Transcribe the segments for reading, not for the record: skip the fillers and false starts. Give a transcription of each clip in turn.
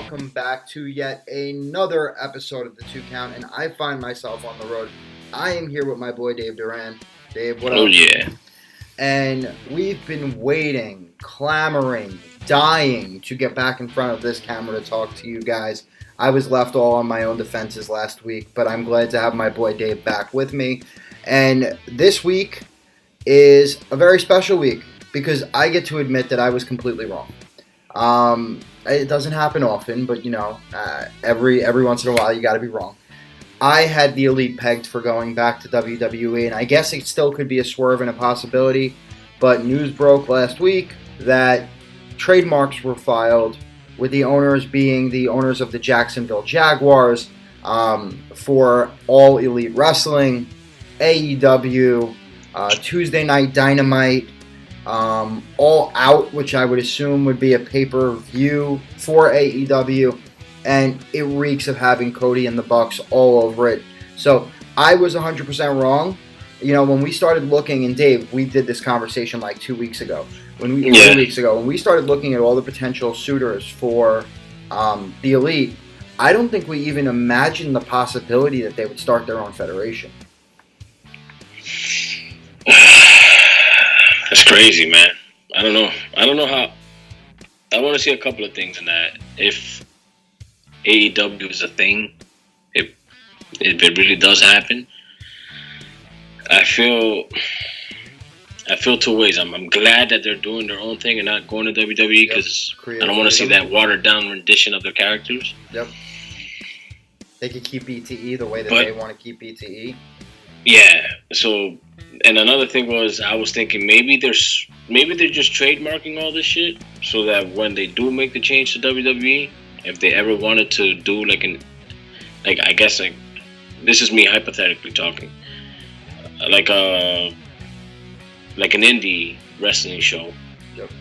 welcome back to yet another episode of the Two Count, and I find myself on the road. I am here with my boy Dave Duran. Dave, what up? Oh yeah. And we've been waiting, clamoring, dying to get back in front of this camera to talk to you guys. I was left all on my own defenses last week, but I'm glad to have my boy Dave back with me. And this week is a very special week because I get to admit that I was completely wrong. It doesn't happen often, but every once in a while you got to be wrong. I had the Elite pegged for going back to WWE, and I guess it still could be a swerve and a possibility, but news broke last week that trademarks were filed, with the owners being the owners of the Jacksonville Jaguars, for All Elite Wrestling, AEW, Tuesday Night Dynamite, All Out, which I would assume would be a pay-per-view for AEW, and it reeks of having Cody and the Bucks all over it. So I was 100% wrong. You know, when we started looking, and Dave, we did this conversation like 2 weeks ago. 2 weeks ago, when we started looking at all the potential suitors for the Elite, I don't think we even imagined the possibility that they would start their own federation. That's crazy, man. I don't know how. I want to see a couple of things in that. If AEW is a thing, if it really does happen, I feel two ways. I'm glad that they're doing their own thing and not going to WWE because I don't want to see that watered down rendition of their characters. Yep. They could keep BTE the way that they want to keep BTE. Yeah. So, and another thing was, I was thinking maybe they're just trademarking all this shit so that when they do make the change to WWE, if they ever wanted to do I guess this is me hypothetically talking, like an indie wrestling show. Yep.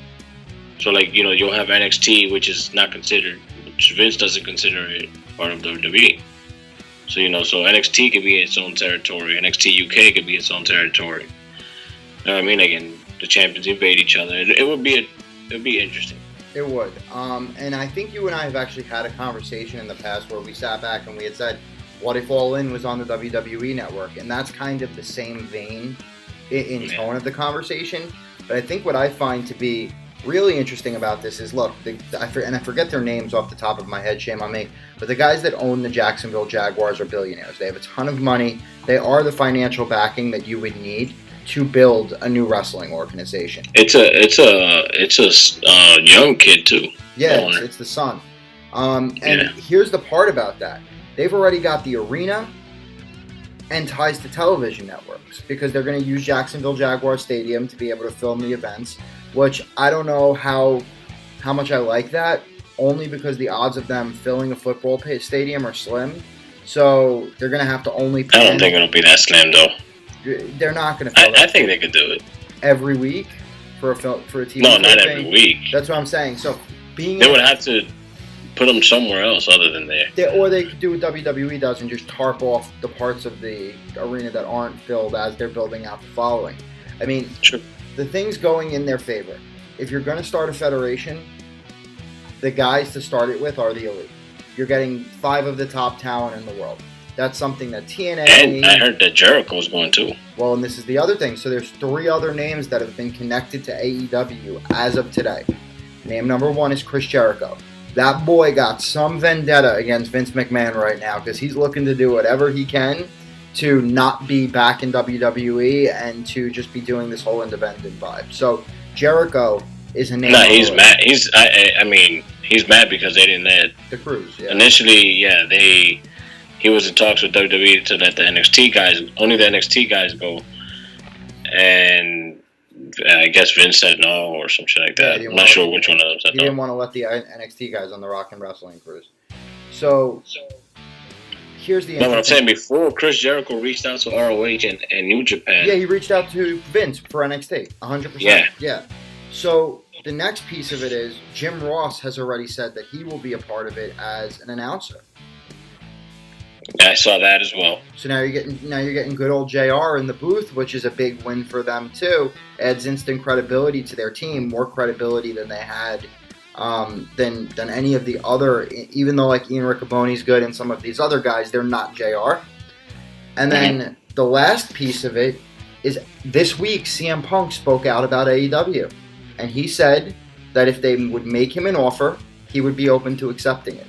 So you'll have NXT, which is not considered, which Vince doesn't consider it part of WWE. So so NXT could be its own territory. NXT UK could be its own territory. You know what I mean? Again, the champions invade each other. It would be interesting. It would. And I think you and I have actually had a conversation in the past where we sat back and we had said, what if All In was on the WWE network? And that's kind of the same vein in tone of the conversation. But I think what I find to be really interesting about this is, look, I forget their names off the top of my head, shame on me, but the guys that own the Jacksonville Jaguars are billionaires. They have a ton of money. They are the financial backing that you would need to build a new wrestling organization. It's a young kid too. Yeah, it's the son. Here's the part about that. They've already got the arena and ties to television networks because they're going to use Jacksonville Jaguar Stadium to be able to film the events, which I don't know how much I like that, only because the odds of them filling a football stadium are slim. So they're going to have to only I don't think it'll be that slim though. They're not going to fill I think they could do it. Every week for a TV No, not every week. That's what I'm saying. So they would have to put them somewhere else other than there. Or they could do what WWE does and just tarp off the parts of the arena that aren't filled as they're building out the following. I mean, True. The thing's going in their favor. If you're going to start a federation, the guys to start it with are the Elite. You're getting 5 of the top talent in the world. That's something that TNA... And I heard that Jericho's going too. Well, and this is the other thing. So there's 3 other names that have been connected to AEW as of today. Name number 1 is Chris Jericho. That boy got some vendetta against Vince McMahon right now because he's looking to do whatever he can to not be back in WWE and to just be doing this whole independent vibe. So Jericho is a name. No, he's mad. He's mad because they didn't let the Cruise. Yeah. Initially, he was in talks with WWE to let the NXT guys go, and I guess Vince said no or some shit like that. I'm not sure which one of them said no. He didn't want to let the NXT guys on the Rock and Wrestling Cruise. So here's the. No, what I'm saying, before Chris Jericho reached out to ROH and New Japan. Yeah, he reached out to Vince for NXT, 100%. Yeah. So the next piece of it is Jim Ross has already said that he will be a part of it as an announcer. I saw that as well. So now you're getting good old JR in the booth, which is a big win for them too. Adds instant credibility to their team, more credibility than they had than any of the other. Even though like Ian Riccoboni's good and some of these other guys, they're not JR. And then the last piece of it is this week CM Punk spoke out about AEW, and he said that if they would make him an offer, he would be open to accepting it.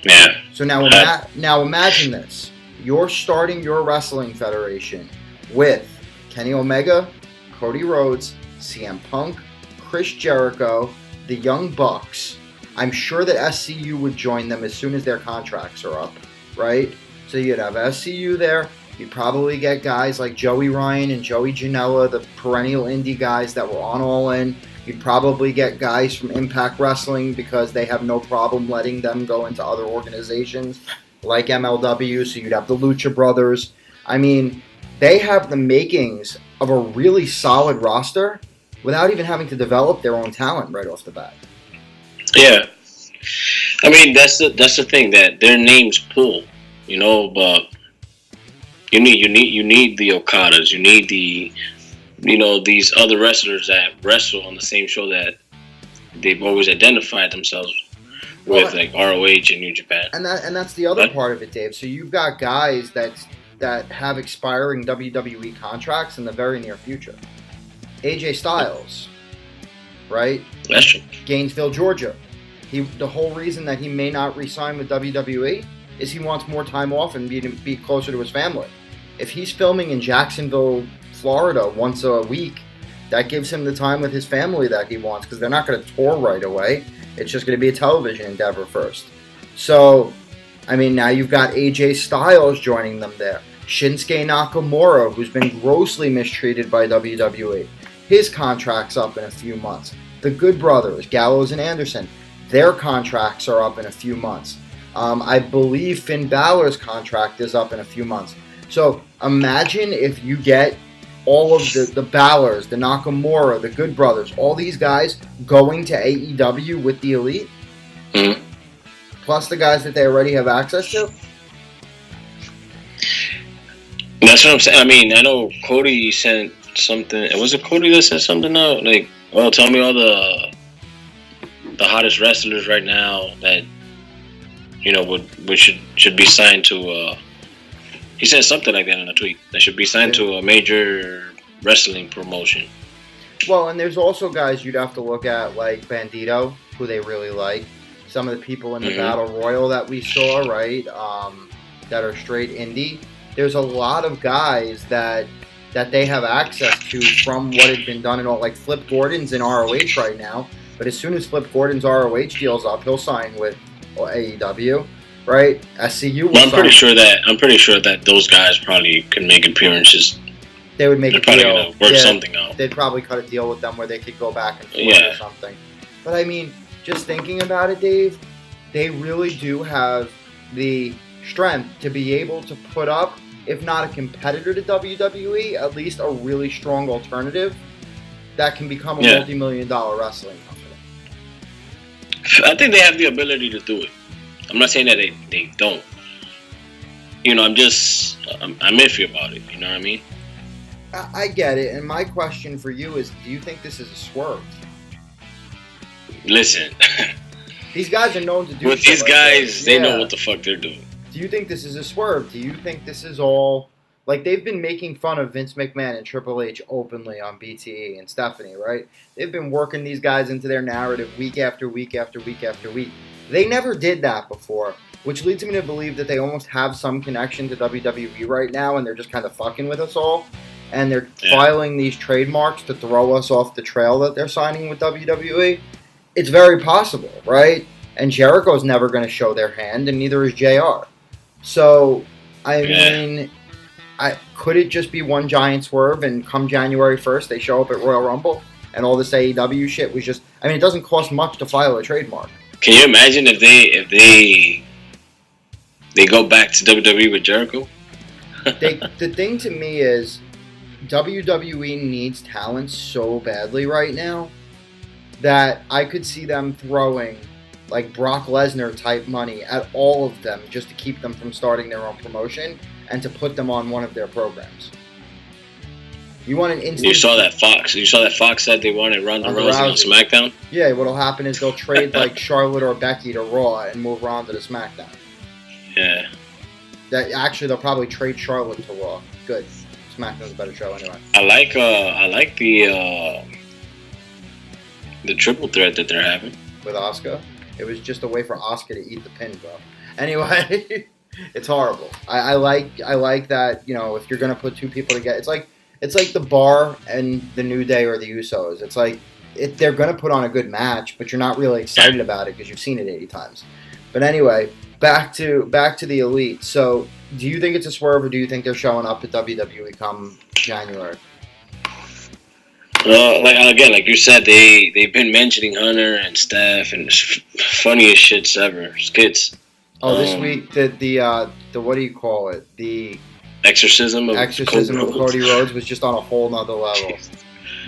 Yeah. So now imagine this. You're starting your wrestling federation with Kenny Omega, Cody Rhodes, CM Punk, Chris Jericho, the Young Bucks. I'm sure that SCU would join them as soon as their contracts are up, right? So you'd have SCU there. You'd probably get guys like Joey Ryan and Joey Janela, the perennial indie guys that were on All In. You'd probably get guys from Impact Wrestling because they have no problem letting them go into other organizations like MLW. So you'd have the Lucha Brothers. I mean, they have the makings of a really solid roster without even having to develop their own talent right off the bat. Yeah. I mean, that's the thing, that their names pull, but you need the Okadas, you need the these other wrestlers that wrestle on the same show that they've always identified themselves with, like ROH and New Japan. And that's the other part of it, Dave. So you've got guys that have expiring WWE contracts in the very near future. AJ Styles, right? That's true. Gainesville, Georgia. The whole reason that he may not re-sign with WWE is he wants more time off and be closer to his family. If he's filming in Jacksonville, Florida once a week, that gives him the time with his family that he wants, because they're not going to tour right away. It's just going to be a television endeavor first. So, I mean, now you've got AJ Styles joining them there. Shinsuke Nakamura, who's been grossly mistreated by WWE. His contract's up in a few months. The Good Brothers, Gallows and Anderson, their contracts are up in a few months. I believe Finn Balor's contract is up in a few months. So imagine if you get all of the Balors, the Nakamura, the Good Brothers, all these guys going to AEW with the Elite, plus the guys that they already have access to. That's what I'm saying. I mean, I know Cody sent something. Was it Cody that sent something out? Like, tell me all the hottest wrestlers right now that would should be signed to. He said something like that in a tweet. They should be signed to a major wrestling promotion. Well, and there's also guys you'd have to look at, like Bandito, who they really like. Some of the people in the Battle Royal that we saw, right, that are straight indie. There's a lot of guys that they have access to from what had been done and all. Like Flip Gordon's in ROH right now, but as soon as Flip Gordon's ROH deal's up, he'll sign with AEW. Right, SCU. Well, I'm pretty sure that those guys probably can make appearances. They would make. They're probably gonna work something out. They'd probably cut a deal with them where they could go back and forth or something. But I mean, just thinking about it, Dave, they really do have the strength to be able to put up, if not a competitor to WWE, at least a really strong alternative that can become a multi-million-dollar wrestling company. I think they have the ability to do it. I'm not saying that they don't. I'm iffy about it. You know what I mean? I get it. And my question for you is, do you think this is a swerve? Listen. These guys are known to do with these guys, they know what the fuck they're doing. Do you think this is a swerve? Do you think this is all... Like, they've been making fun of Vince McMahon and Triple H openly on BTE and Stephanie, right? They've been working these guys into their narrative week after week after week after week. They never did that before, which leads me to believe that they almost have some connection to WWE right now, and they're just kind of fucking with us all. And they're filing these trademarks to throw us off the trail that they're signing with WWE. It's very possible, right? And Jericho's never going to show their hand, and neither is JR. So, I mean, could it just be one giant swerve, and come January 1st, they show up at Royal Rumble, and all this AEW shit was just... I mean, it doesn't cost much to file a trademark. Can you imagine if they go back to WWE with Jericho? The thing to me is WWE needs talent so badly right now that I could see them throwing like Brock Lesnar type money at all of them just to keep them from starting their own promotion and to put them on one of their programs. You want an instant. You saw that Fox said they wanted Ronda Rousey on SmackDown. Yeah, what'll happen is they'll trade like Charlotte or Becky to Raw and move Ronda to SmackDown. Yeah. Actually, they'll probably trade Charlotte to Raw. Good. SmackDown's a better show anyway. I like the triple threat that they're having with Asuka. It was just a way for Asuka to eat the pin, bro. Anyway, it's horrible. I like that. You know, if you're gonna put two people together, it's like the Bar and the New Day or the Usos. It's like they're gonna put on a good match, but you're not really excited about it because you've seen it 80 times. But anyway, back to the Elite. So, do you think it's a swerve, or do you think they're showing up at WWE come January? Like you said, they've been mentioning Hunter and Steph, and it's funniest shit ever. Skits. Oh, this week the what do you call it? The exorcism of Cody Rhodes was just on a whole nother level.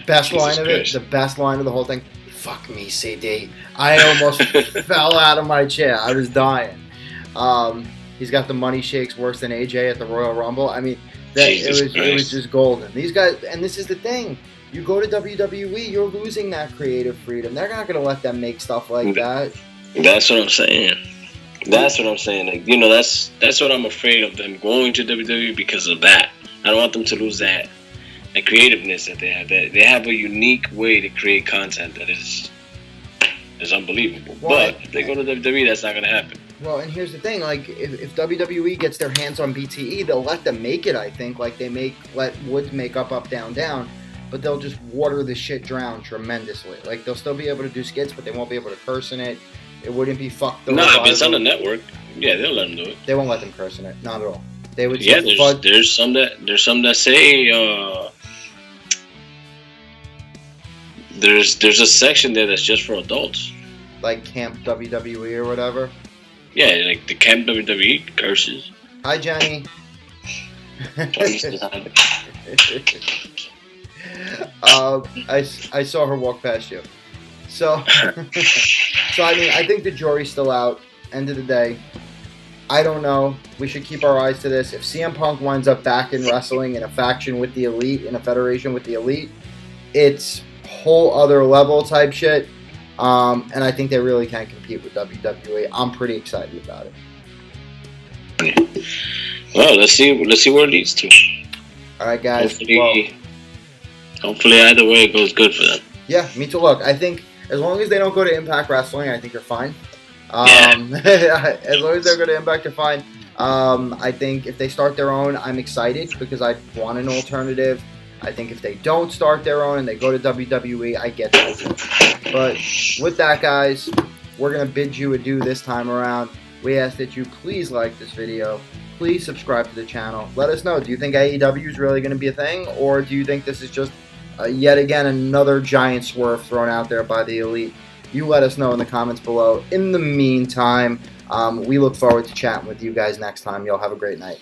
Best line of it, the best line of the whole thing. Fuck me, CD. I almost fell out of my chair. I was dying. He's got the money shakes worse than AJ at the Royal Rumble. I mean, it was just golden. These guys, and this is the thing. You go to WWE, you're losing that creative freedom. They're not going to let them make stuff like that. That's what I'm saying. Like, you know, that's what I'm afraid of them going to WWE because of that. I don't want them to lose that creativeness that they have. They have a unique way to create content that is unbelievable. Well, but if they go to WWE, that's not going to happen. Well, and here's the thing, like, if WWE gets their hands on BTE, they'll let them make it, I think, like they let Woods make up, down, down, but they'll just water the shit down tremendously. Like, they'll still be able to do skits, but they won't be able to curse in it. It wouldn't be fucked up. Nah, if it's on the network, yeah, they'll let them do it. They won't let them curse in it, not at all. They would. Yeah, there's some that say there's a section there that's just for adults. Like Camp WWE or whatever? Yeah, like the Camp WWE curses. Hi, Jenny. I saw her walk past you. So I mean, I think the jury's still out. End of the day, I don't know. We should keep our eyes to this. If CM Punk winds up back in wrestling in a faction with the Elite, in a federation with the Elite, it's whole other level type shit. And I think they really can compete with WWE. I'm pretty excited about it. Well, let's see where it leads to. All right, guys. Hopefully either way it goes good for them. Yeah, me too. Look, I think as long as they don't go to Impact Wrestling, I think you're fine. Yeah. As long as they're going to Impact, you're fine. I think if they start their own, I'm excited because I want an alternative. I think if they don't start their own and they go to WWE, I get that. But with that, guys, we're going to bid you adieu this time around. We ask that you please like this video. Please subscribe to the channel. Let us know. Do you think AEW is really going to be a thing? Or do you think this is just yet again another giant swerve thrown out there by the Elite? You let us know in the comments below. In the meantime, we look forward to chatting with you guys next time. Y'all have a great night.